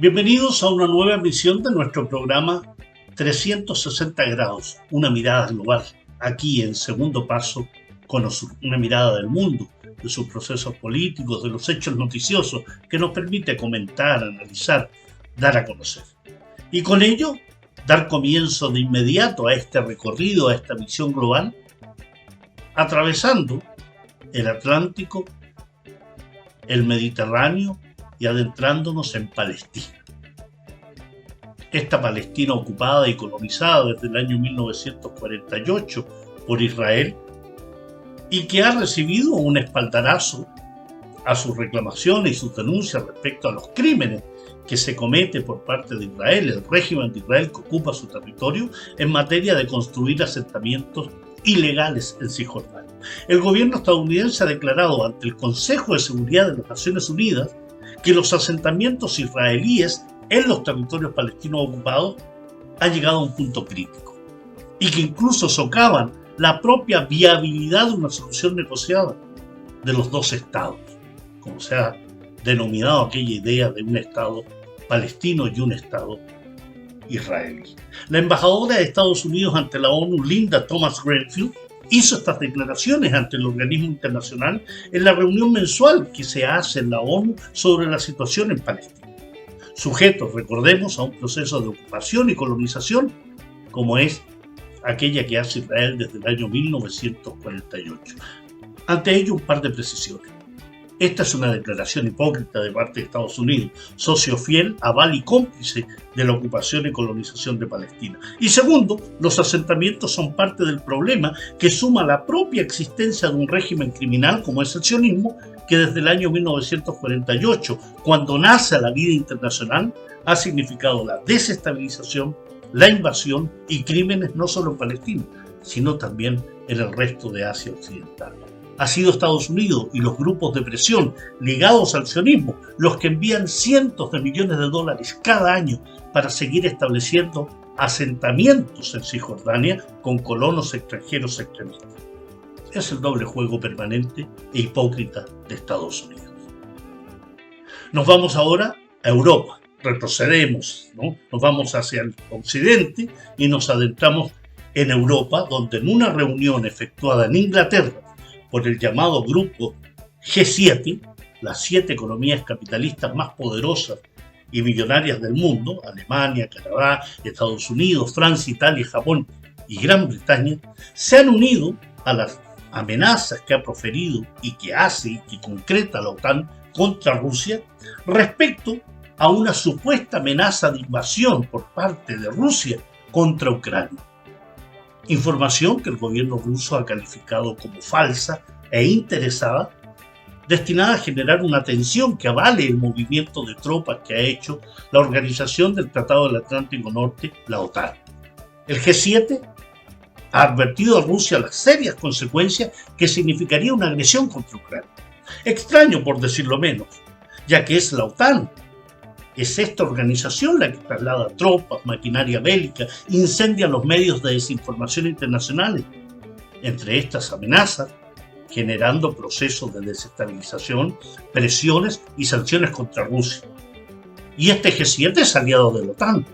Bienvenidos a una nueva emisión de nuestro programa 360 grados, una mirada global, aquí en Segundo Paso, con una mirada del mundo, de sus procesos políticos, de los hechos noticiosos, que nos permite comentar, analizar, dar a conocer. Y con ello, dar comienzo de inmediato a este recorrido, a esta visión global, atravesando el Atlántico, el Mediterráneo, y adentrándonos en Palestina. Esta Palestina ocupada y colonizada desde el año 1948 por Israel y que ha recibido un espaldarazo a sus reclamaciones y sus denuncias respecto a los crímenes que se comete por parte de Israel, el régimen de Israel que ocupa su territorio en materia de construir asentamientos ilegales en Cisjordania. El gobierno estadounidense ha declarado ante el Consejo de Seguridad de las Naciones Unidas que los asentamientos israelíes en los territorios palestinos ocupados han llegado a un punto crítico y que incluso socavan la propia viabilidad de una solución negociada de los dos estados, como se ha denominado aquella idea de un estado palestino y un estado israelí. La embajadora de Estados Unidos ante la ONU, Linda Thomas-Greenfield, hizo estas declaraciones ante el organismo internacional en la reunión mensual que se hace en la ONU sobre la situación en Palestina, sujetos, recordemos, a un proceso de ocupación y colonización como es aquella que hace Israel desde el año 1948. Ante ello, un par de precisiones. Esta es una declaración hipócrita de parte de Estados Unidos, socio fiel, aval y cómplice de la ocupación y colonización de Palestina. Y segundo, los asentamientos son parte del problema que suma la propia existencia de un régimen criminal como es el sionismo, que desde el año 1948, cuando nace la vida internacional, ha significado la desestabilización, la invasión y crímenes no solo en Palestina, sino también en el resto de Asia Occidental. Ha sido Estados Unidos y los grupos de presión ligados al sionismo los que envían cientos de millones de dólares cada año para seguir estableciendo asentamientos en Cisjordania con colonos extranjeros extremistas. Es el doble juego permanente e hipócrita de Estados Unidos. Nos vamos ahora a Europa, retrocedemos, ¿no? Nos vamos hacia el occidente y nos adentramos en Europa, donde en una reunión efectuada en Inglaterra por el llamado grupo G7, las 7 economías capitalistas más poderosas y millonarias del mundo, Alemania, Canadá, Estados Unidos, Francia, Italia, Japón y Gran Bretaña, se han unido a las amenazas que ha proferido y que hace y que concreta la OTAN contra Rusia respecto a una supuesta amenaza de invasión por parte de Rusia contra Ucrania. Información que el gobierno ruso ha calificado como falsa e interesada, destinada a generar una tensión que avale el movimiento de tropas que ha hecho la Organización del Tratado del Atlántico Norte, la OTAN. El G7 ha advertido a Rusia las serias consecuencias que significaría una agresión contra Ucrania. Extraño, por decirlo menos, ya que es la OTAN. Es esta organización la que traslada tropas, maquinaria bélica, incendia los medios de desinformación internacionales. Entre estas amenazas, generando procesos de desestabilización, presiones y sanciones contra Rusia. Y este G7 es aliado de la OTAN,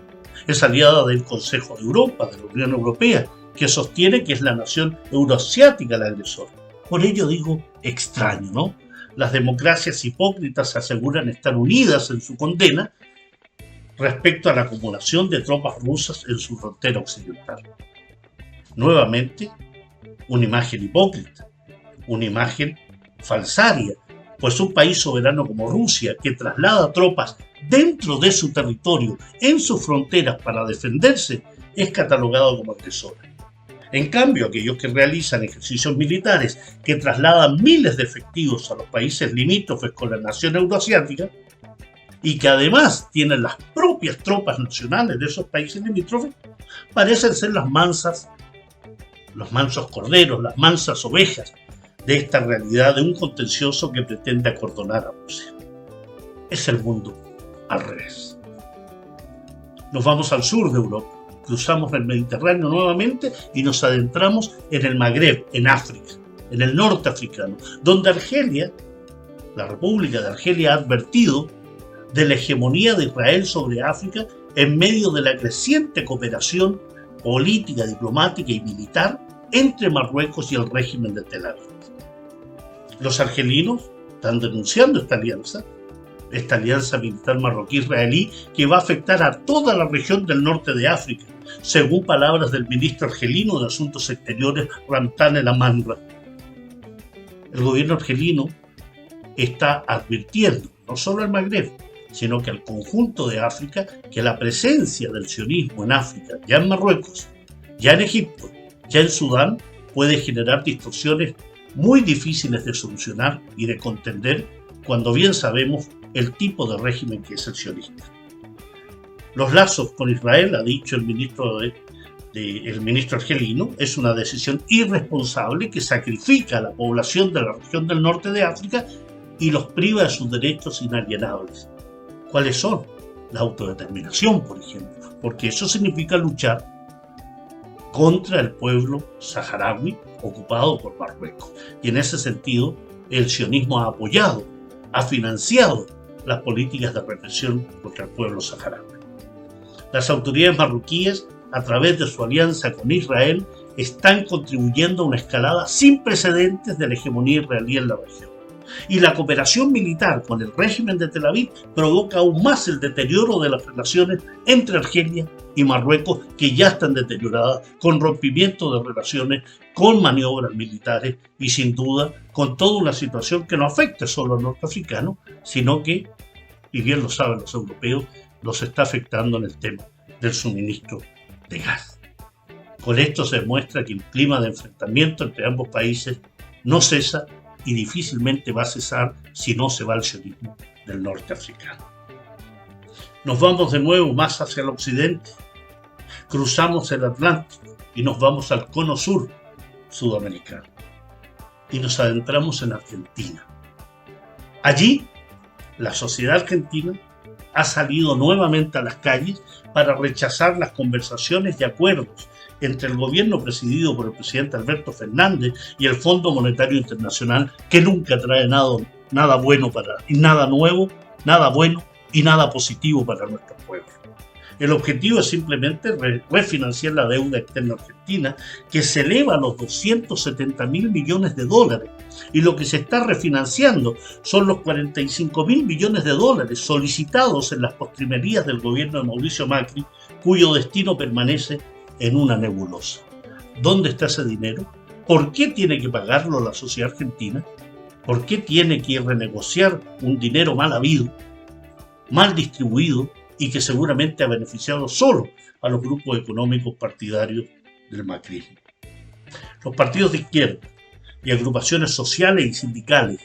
es aliado del Consejo de Europa, de la Unión Europea, que sostiene que es la nación euroasiática la agresora. Por ello digo extraño, ¿no? Las democracias hipócritas se aseguran estar unidas en su condena respecto a la acumulación de tropas rusas en su frontera occidental. Nuevamente, una imagen hipócrita, una imagen falsaria, pues un país soberano como Rusia, que traslada tropas dentro de su territorio, en sus fronteras para defenderse, es catalogado como agresor. En cambio, aquellos que realizan ejercicios militares que trasladan miles de efectivos a los países limítrofes con la nación euroasiática y que además tienen las propias tropas nacionales de esos países limítrofes, parecen ser los mansos corderos, las mansas ovejas de esta realidad de un contencioso que pretende acordonar a Rusia. Es el mundo al revés. Nos vamos al sur de Europa. Cruzamos el Mediterráneo nuevamente y nos adentramos en el Magreb, en África, en el norte africano, donde Argelia, la República de Argelia, ha advertido de la hegemonía de Israel sobre África en medio de la creciente cooperación política, diplomática y militar entre Marruecos y el régimen de Tel Aviv. Los argelinos están denunciando esta alianza militar marroquí-israelí que va a afectar a toda la región del norte de África, según palabras del ministro argelino de Asuntos Exteriores, Ramtane Lamamra. El gobierno argelino está advirtiendo, no solo al Magreb, sino que al conjunto de África, que la presencia del sionismo en África, ya en Marruecos, ya en Egipto, ya en Sudán, puede generar distorsiones muy difíciles de solucionar y de contender cuando bien sabemos el tipo de régimen que es el sionista. Los lazos con Israel, ha dicho el ministro argelino, es una decisión irresponsable que sacrifica a la población de la región del norte de África y los priva de sus derechos inalienables. ¿Cuáles son? La autodeterminación, por ejemplo, porque eso significa luchar contra el pueblo saharaui ocupado por Marruecos. Y en ese sentido, el sionismo ha apoyado, ha financiado las políticas de represión contra el pueblo saharaui. Las autoridades marroquíes, a través de su alianza con Israel, están contribuyendo a una escalada sin precedentes de la hegemonía israelí en la región. Y la cooperación militar con el régimen de Tel Aviv provoca aún más el deterioro de las relaciones entre Argelia y Marruecos, que ya están deterioradas, con rompimiento de relaciones, con maniobras militares y sin duda con toda una situación que no afecta solo a los norteafricanos, sino que, y bien lo saben los europeos, los está afectando en el tema del suministro de gas. Con esto se demuestra que el clima de enfrentamiento entre ambos países no cesa y difícilmente va a cesar si no se va al sionismo del norte africano. Nos vamos de nuevo más hacia el occidente, cruzamos el Atlántico y nos vamos al cono sur sudamericano y nos adentramos en Argentina. Allí, la sociedad argentina ha salido nuevamente a las calles para rechazar las conversaciones y acuerdos entre el gobierno presidido por el presidente Alberto Fernández y el Fondo Monetario Internacional, que nunca trae nada bueno nada nuevo, nada bueno y nada positivo para nuestro pueblo. El objetivo es simplemente refinanciar la deuda externa argentina, que se eleva a los 270.000 millones de dólares, y lo que se está refinanciando son los 45.000 millones de dólares solicitados en las postrimerías del gobierno de Mauricio Macri, cuyo destino permanece en una nebulosa. ¿Dónde está ese dinero? ¿Por qué tiene que pagarlo la sociedad argentina? ¿Por qué tiene que renegociar un dinero mal habido, mal distribuido y que seguramente ha beneficiado solo a los grupos económicos partidarios del macrismo? Los partidos de izquierda y agrupaciones sociales y sindicales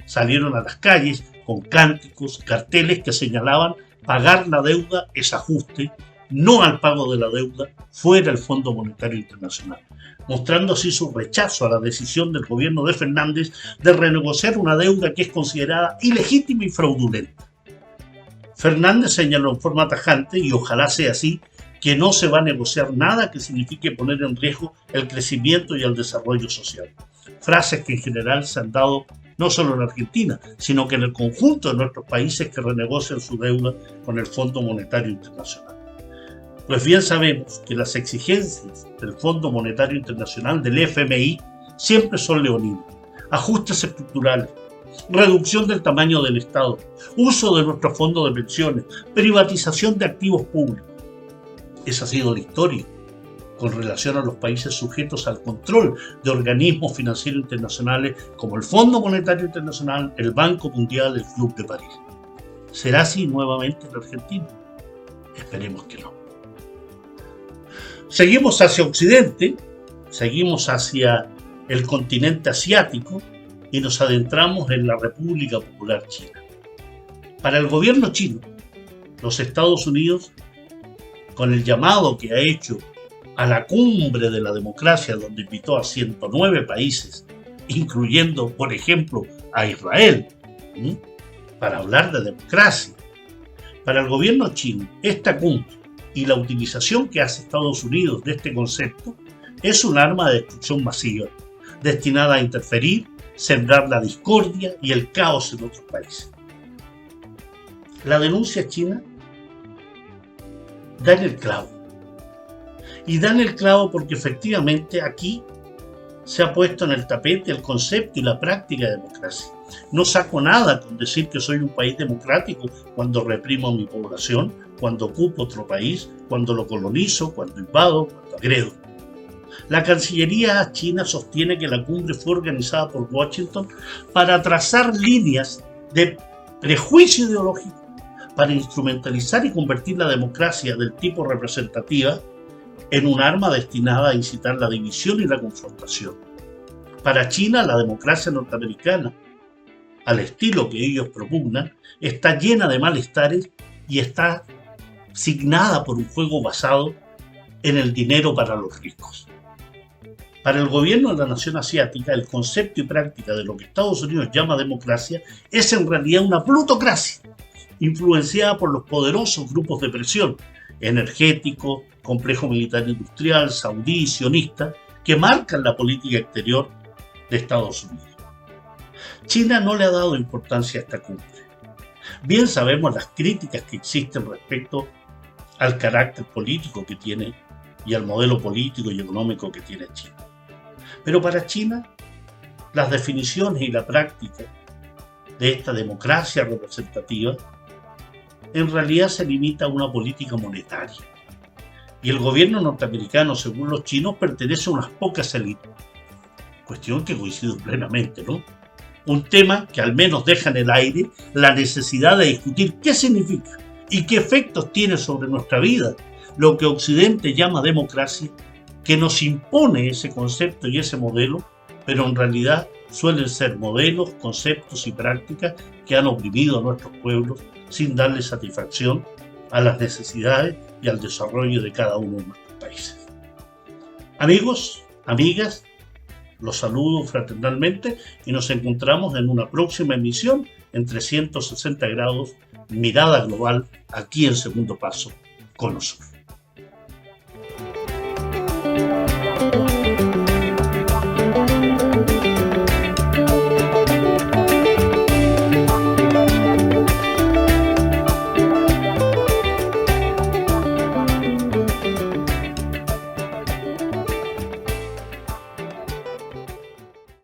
salieron a las calles con cánticos, carteles que señalaban pagar la deuda es ajuste, no al pago de la deuda fuera el Fondo Monetario Internacional, mostrando así su rechazo a la decisión del gobierno de Fernández de renegociar una deuda que es considerada ilegítima y fraudulenta. Fernández señaló en forma tajante, y ojalá sea así, que no se va a negociar nada que signifique poner en riesgo el crecimiento y el desarrollo social. Frases que en general se han dado no solo en Argentina, sino que en el conjunto de nuestros países que renegocian su deuda con el Fondo Monetario Internacional. Pues bien sabemos que las exigencias del Fondo Monetario Internacional, del FMI, siempre son leoninas: ajustes estructurales, reducción del tamaño del Estado, uso de nuestros fondos de pensiones, privatización de activos públicos. Esa ha sido la historia con relación a los países sujetos al control de organismos financieros internacionales como el Fondo Monetario Internacional, el Banco Mundial, el Club de París. ¿Será así nuevamente en Argentina? Esperemos que no. Seguimos hacia Occidente, seguimos hacia el continente asiático y nos adentramos en la República Popular China. Para el gobierno chino, los Estados Unidos, con el llamado que ha hecho a la cumbre de la democracia, donde invitó a 109 países, incluyendo, por ejemplo, a Israel, para hablar de democracia. Para el gobierno chino, esta cumbre y la utilización que hace Estados Unidos de este concepto es un arma de destrucción masiva, destinada a interferir, sembrar la discordia y el caos en otros países. La denuncia china da en el clavo. Y da en el clavo porque efectivamente aquí se ha puesto en el tapete el concepto y la práctica de democracia. No saco nada con decir que soy un país democrático cuando reprimo a mi población, cuando ocupo otro país, cuando lo colonizo, cuando invado, cuando agredo. La Cancillería china sostiene que la cumbre fue organizada por Washington para trazar líneas de prejuicio ideológico, para instrumentalizar y convertir la democracia del tipo representativa en un arma destinada a incitar la división y la confrontación. Para China, la democracia norteamericana, al estilo que ellos propugnan, está llena de malestares y está signada por un juego basado en el dinero para los ricos. Para el gobierno de la nación asiática, el concepto y práctica de lo que Estados Unidos llama democracia es en realidad una plutocracia, influenciada por los poderosos grupos de presión energético, complejo militar industrial, saudí, sionista, que marcan la política exterior de Estados Unidos. China no le ha dado importancia a esta cumbre. Bien sabemos las críticas que existen respecto al carácter político que tiene y al modelo político y económico que tiene China. Pero para China, las definiciones y la práctica de esta democracia representativa en realidad se limita a una política monetaria. Y el gobierno norteamericano, según los chinos, pertenece a unas pocas élites. Cuestión que coincido plenamente, ¿no? Un tema que al menos deja en el aire la necesidad de discutir qué significa y qué efectos tiene sobre nuestra vida lo que Occidente llama democracia, que nos impone ese concepto y ese modelo, pero en realidad suelen ser modelos, conceptos y prácticas que han oprimido a nuestros pueblos sin darle satisfacción a las necesidades y al desarrollo de cada uno de nuestros países. Amigos, amigas, los saludo fraternalmente y nos encontramos en una próxima emisión en 360 grados, mirada global, aquí en Segundo Paso, Cono Sur.